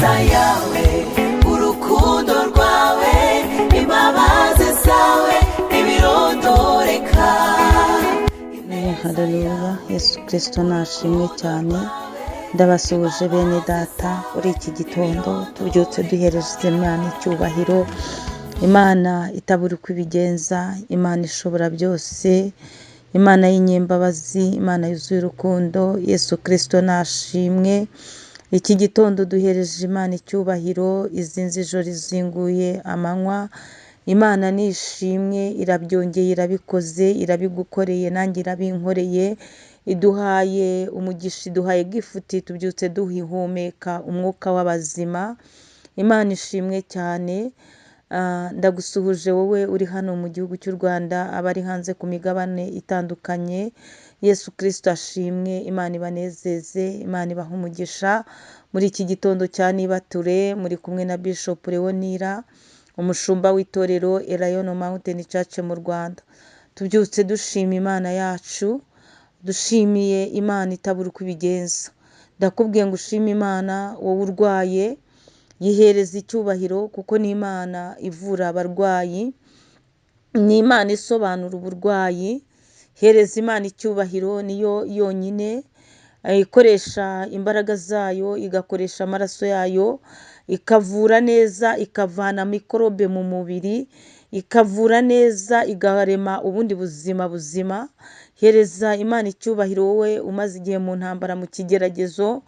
ineza yawe, urukundo rwawe, imbabazi zawe ntibirondoreka. Haleluya, Yesu Kristo nashimwe cyane. Ndabasuhuje bene data muri iki gitondo, tubyutse duhereje Imana icyubahiro, Imana itabura uko ibigenza, Imana ishobora byose, Imana y'inyembabazi, Imana yuzuye urukundo. Yesu Kristo nashimwe. Iki gitondo duhereje Imana icyubahiro, izinze ijoro rizinguye amanywa. Imana nishimwe, irabyongeye, irabikoze, irabigukoreye, nanjye irabinkoreye. Iduhaye umugisha, iduhaye gifuti, tubyutse duhumeka umwuka w'abazima. Imana ishimwe cyane. Ndagusuhuje wowe uri hano mu gihugu cy'u Rwanda, abari hanze ku migabane itandukanye. Yesu Kristo ashimwe, Imana ibanezeze, Imana ibaha umugisha. Muri iki gitondo cya Nibature muri kumwe na Bishop Leonira, umushumba w'itorero Elayono Mountain Church mu Rwanda. Tubyutse dushima Imana yacu, dushimiye Imana itabura uko ibigenza. Ndakubwiye ngo ushime Imana, wowe urwaye yihereza icyubahiro, kuko ni Imana ivura abarwayi, ni Imana isobanura uburwayi. Hereza Imana icyubahiro, niyo yonyine ikoresha imbaraga zayo, igakoresha amaraso yayo, ikavura neza, ikavana mikorobe mu mubiri, ikavura neza, igarema ubundi buzima buzima. Hereza Imana icyubahiro, wowe umaze igihe mu ntambara, mu kigeragezo.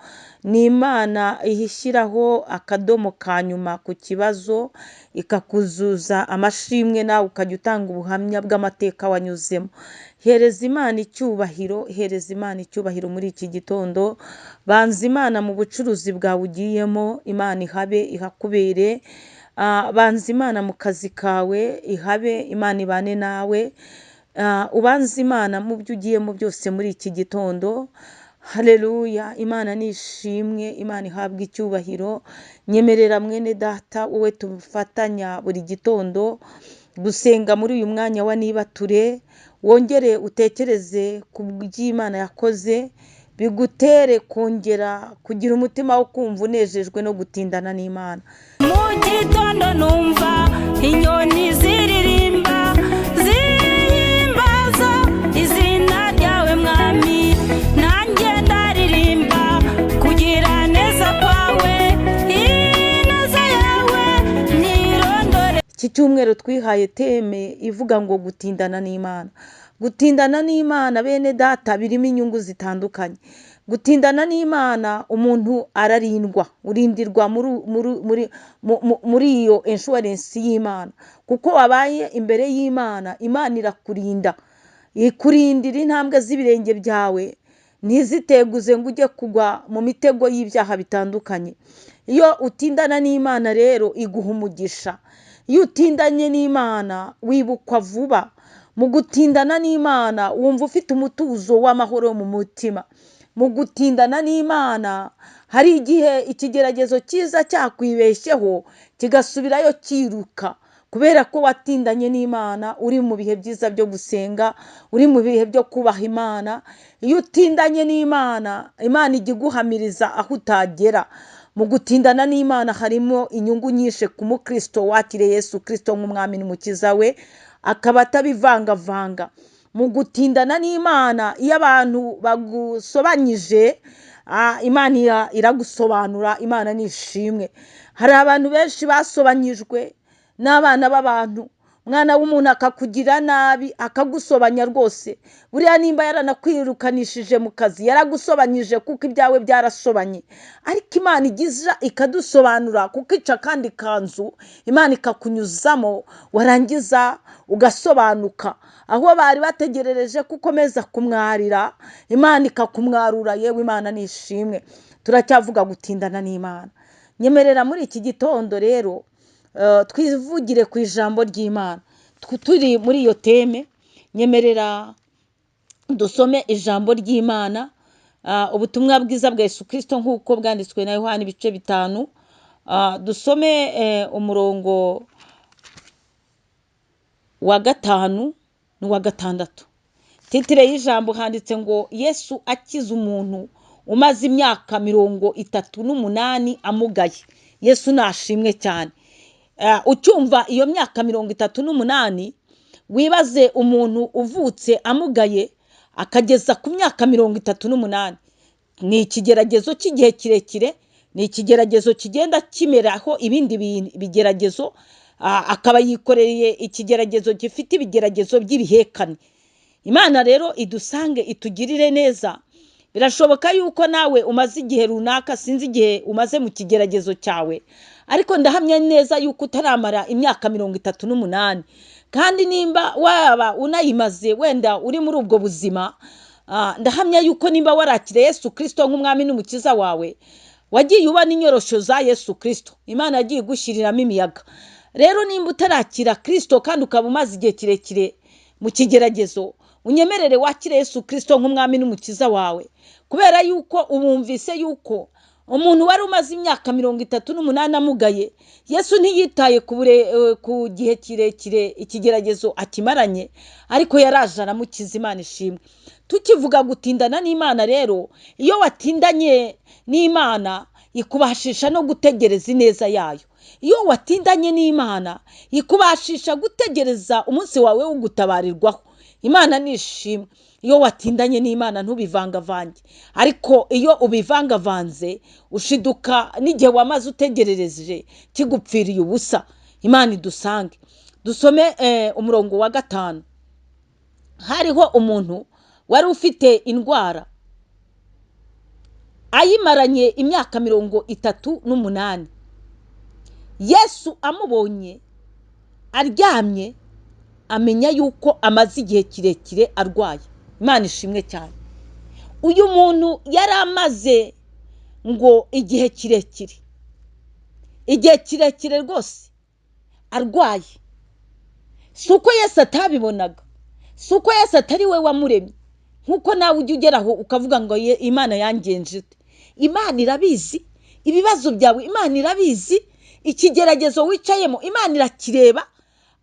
Ni Imana ihishyiraho akadomo ka nyuma ku kibazo, ikakuzuza amashimwe, nawe ukajya utanga ubuhamya bw'amateka wanyuzemo. Hereza Imana icyubahiro, hereza Imana icyubahiro muri iki gitondo. Banza Imana mu bucuruzi bwawe ugiyemo, Imana ihabe, ihakubere. Banza Imana mu kazi kawe, ihabe, Imana ibane nawe. Ubanza Imana mu byo ugiyemo byose muri iki gitondo. Haleluya, Imana nishimwe, Imana ihabwa icyubahiro. Nyemerera mwene data, wowe tufatanya buri gitondo gusenga muri uyu mwanya wa Nibature, wongere utekereze ku by'Imana yakoze, bigutere kongera kugira umutima wo kumva unejejwe no gutindana n'Imana. Mu gitondo numva inyoni ziririmba, zihimbaza izina ryawe Mwami, nanjye ndaririmba kugira neza kwawe, ineza yawe ntirondore. Iki cyumweru twihaye teme ivuga ngo gutindana n'Imana. Gutindana n'Imana bene data birimo inyungu zitandukanye. Gutindana n'Imana, umuntu ararindwa, urindirwa muri iyo insurance y'Imana, kuko wabaye imbere y'Imana, Imana irakurinda, ikurindira intambwe z'ibirenge byawe ntiziteguze ngo ujye kugwa mu mitego y'ibyaha bitandukanye. Iyo utindana n'Imana rero iguha umugisha. Iyo utindanye n'Imana wibukwa vuba. Mu gutindana n'Imana wumva ufite umutuzo w'amahoro mu mutima. Mu gutindana n'Imana hari igihe ikigeragezo cyiza cyakwibeshyeho kigasubirayo kiruka, kubera ko watindanye n'Imana, uri mu bihe byiza byo gusenga, uri mu bihe byo kubaha Imana. Iyo utindanye n'Imana, Imana ijya iguhamiriza aho utagera. Mu gutindana n'Imana harimo inyungu nyinshi ku mukristo wakiriye Yesu Kristo nk'umwami n'umukiza we, akaba atabivangavanga. Mu gutindana n'Imana, iyo abantu bagusobanyije, Imana iragusobanura. Imana nishimwe. Hari abantu benshi basobanyijwe n'abana b'abantu. Mwana w'umuntu akakugira nabi, akagusobanya rwose. Buriya nimba yaranakwirukanishije mu kazi, yaragusobanyije kuko ibyawe byarasobanye. Ariko Imana igiza ikadusobanura, kuko ica kandi kanzu, Imana ikakunyuzamo, warangiza ugasobanuka. Aho bari bategerereje ko ukomeza kumwarira, Imana ikakumwarura. Yewe Imana nishimwe. Turacyavuga gutindana n'Imana. Nyemerera muri iki gitondo rero twivugire ku ijambo ry'Imana. Turi muri iyo teme, nyemerera dusome ijambo ry'Imana, ubutumwa bwiza bwa Yesu Kristo nk'uko bwanditswe na Yohana ibice 5. Dusome umurongo wa 5 n'uwa 6. Titire y'ijambo handitse ngo Yesu akiza umuntu umaze imyaka 38 amugaye. Yesu nashimwe cyane. Ucyumva iyo myaka 38, wibaze umuntu uvutse amugaye akageza ku myaka 38. Ni ikigeragezo cy'igihe kirekire, ni ikigeragezo kigenda kimeraho ibindi bigeragezo, akaba yikoreye ikigeragezo gifite ibigeragezo by'ibihekane. Imana rero idusange itugirire neza. Birashoboka yuko nawe umaze igihe runaka, sinzi igihe umaze mu kigeragezo cyawe, ariko ndahamya neza yuko utaramara imyaka 38. Kandi nimba waba unayimaze, wenda uri muri ubwo buzima, ndahamya yuko nimba warakire Yesu Kristo nk'umwami n'umukiza wawe, wagiye ubona inyorosho za Yesu Kristo, Imana yagiye gushyiriramo imiyaga. Rero nimba utarakira Kristo kandi ukaba umaze igihe kirekire mu kigeragezo, unyemerere wakire Yesu Kristo nk'umwami n'umukiza wawe, kubera yuko ubumvise yuko umuntu wari umaze imyaka 38 amugaye, Yesu ntiyitaye ku gihe kirekire ikigeragezo akimaranye, ariko yaraje aramukiza. Imana ishimwe. Tukivuga gutindana n'Imana rero, iyo watindanye n'Imana ikubashisha no gutegereza ineza yayo. Iyo watindanye n'Imana ikubashisha gutegereza umunsi wawe wo gutabarirwaho. Imana nishimwe. Iyo watindanye n'Imana ntubivangavange, ariko iyo ubivangavanze ushiduka n'igihe wamaze utegerereje kigupfiriye ubusa. Imana idusange. Dusome umurongo wa 5. Hariho umuntu wari ufite indwara ayimaranye imyaka 38. Yesu amubonye aryamye, amenya yuko amaze igihe kirekire arwaye. Imana ishimwe cyane. Uyu muntu yari amaze ngo igihe kirekire rwose arwaye. Si uko Yesu atabibonaga, si uko Yesu atari we wamuremye, nkuko nawe ujya ugeraho ukavuga ngo Imana yangenje ite. Imana irabizi ibibazo byawe, Imana irabizi ikigeragezo wicayemo, Imana irakireba.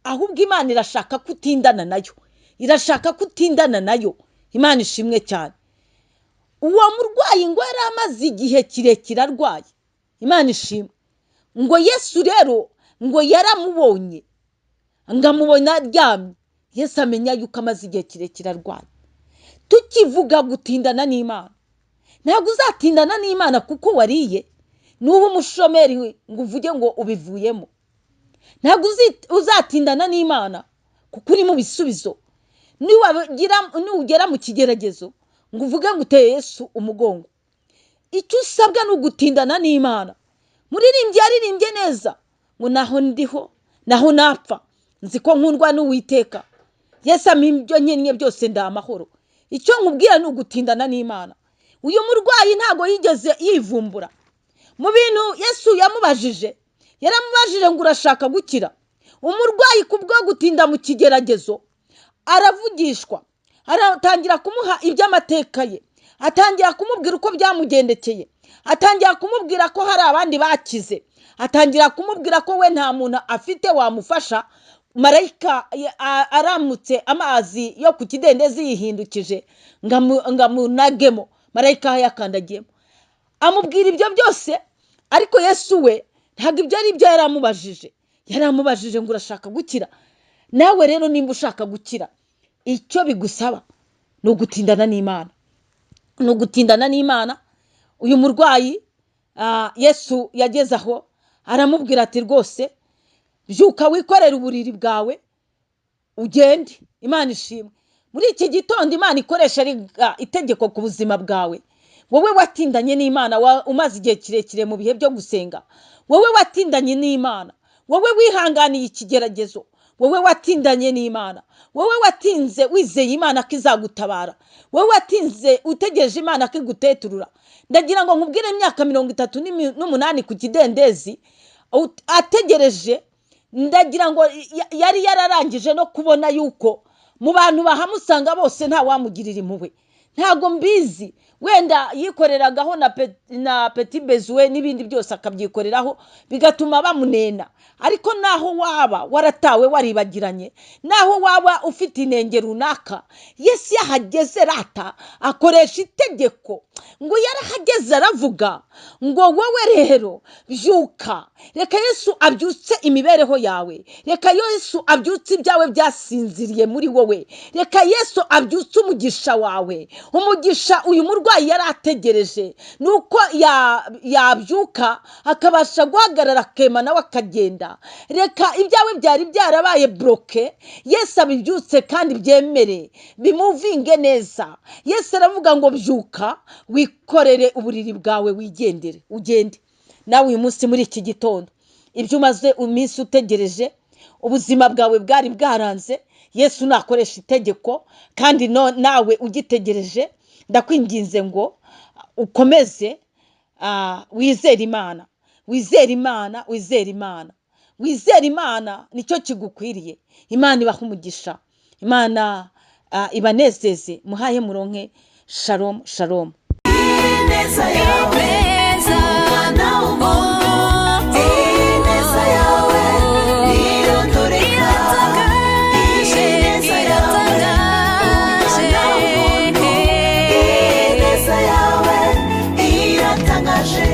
Ahubwo Imana irashaka kutindana nayo, irashaka kutindana nayo. Imana ishimwe cyane. Uwo murwayi ngo yari amaze igihe kirekire arwaye. Imana ishimwe. Ngo Yesu rero ngo yaramubonye, ngamubona aryamye. Yesu amenya yuko amaze igihe kirekire arwaye. Tukivuga gutindana n'Imana, ntabwo uzatindana n'Imana kuko wariye, nuba umushomeri ngo uvuge ngo ubivuyemo. Ntabwo uzatindana n'Imana kuko uri mu bisubizo. Nugera mu kigeragezo ngo uvuge ngo uteye Yesu umugongo. Icyo usabwa ni ugutindana n'Imana. Muririmbyi yaririmbye neza ngo naho ndiho, naho napfa, nzi ko nkundwa n'Uwiteka. Yesu amibyo nkenye byose ndamahoro. Icyo nkubwira ni ugutindana n'Imana. Uyu murwayi ntago yigeze yivumbura mu bintu Yesu yamubajije. Yaramubajije ngo urashaka gukira? Umurwayi kubwo gutinda mu kigeragezo aravugishwa, aratangira kumuha iby'amateka ye, atangira kumubwira uko byamugendekeye, atangira kumubwira ko hari abandi bakize, atangira kumubwira ko we nta muntu afite wamufasha. Marayika aramutse amazi yo ku kidendezi yihindukije ngamunagemo, marayika yakandagiyemo, amubwira ibyo byose. Ariko Yesu we ntabwo ibyo ari byo yaramubajije. Yaramubajije ngo urashaka gukira? Nawe rero nimba ushaka gukira, icyo bigusaba ni ugutindana n'Imana, ni ugutindana n'Imana. Uyu murwayi Yesu yageze aho aramubwira ati rwose byuka wikorera uburiri bwawe ugende. Imana ishimwe. Muri iki gitondo Imana ikoresha itegeko ku buzima bwawe. Wowe watindanye n'Imana, umaze igihe kirekire mu bihe byo gusenga, wowe watindanye n'Imana, wowe wihanganiye ikigeragezo, wowe watindanye n'Imana, wowe watinze wizeye Imana ko izagutabara, wowe watinze utegereje Imana ko iguteturura. Ndagira ngo nkubwire imyaka 38 ku kidendezi ategereje, ndagira ngo yari yararangije no kubona yuko mu bantu bahamusanga bose nta wamugirira impuhwe, ntago mbizi, wenda yikoreragaho na petit besoin n'ibindi byose akabyikoreraho bigatuma bamunena. Ariko naho waba waratawe waribagiranye, naho waba ufite inenge runaka, Yesu yahageze rata akoresha itegeko ngo yarahageze aravuga ngo wowe rero byuka. Reka Yesu abyutse imibereho yawe, reka Yesu abyutse ibyawe byasinziriye muri wowe, reka Yesu abyutse umugisha wawe. Umugisha uyu murwayi yari ategereje nuko yabyuka akabasha guhagarara akema nawe akagenda. Reka ibyawe byari byarabaye bloke, Yesu abibyutse kandi byemere bimuvinge neza. Yesu aravuga ngo byuka wikorere uburiri bwawe wigendere ugende. Nawe uyu munsi muri iki gitondo ibyo umaze iminsi utegereje, ubuzima bwawe bwari bwaranze, Yesu nakoresha itegeko kandi nawe ugitegereje, ndakwinginze ngo ukomeze wizere Imana, wizere Imana, wizere Imana, wizere Imana, nicyo kigukwiriye. Imana ibaha umugisha, Imana ibanezeze, muhaye muronke. Shalom shalom. ineza yawe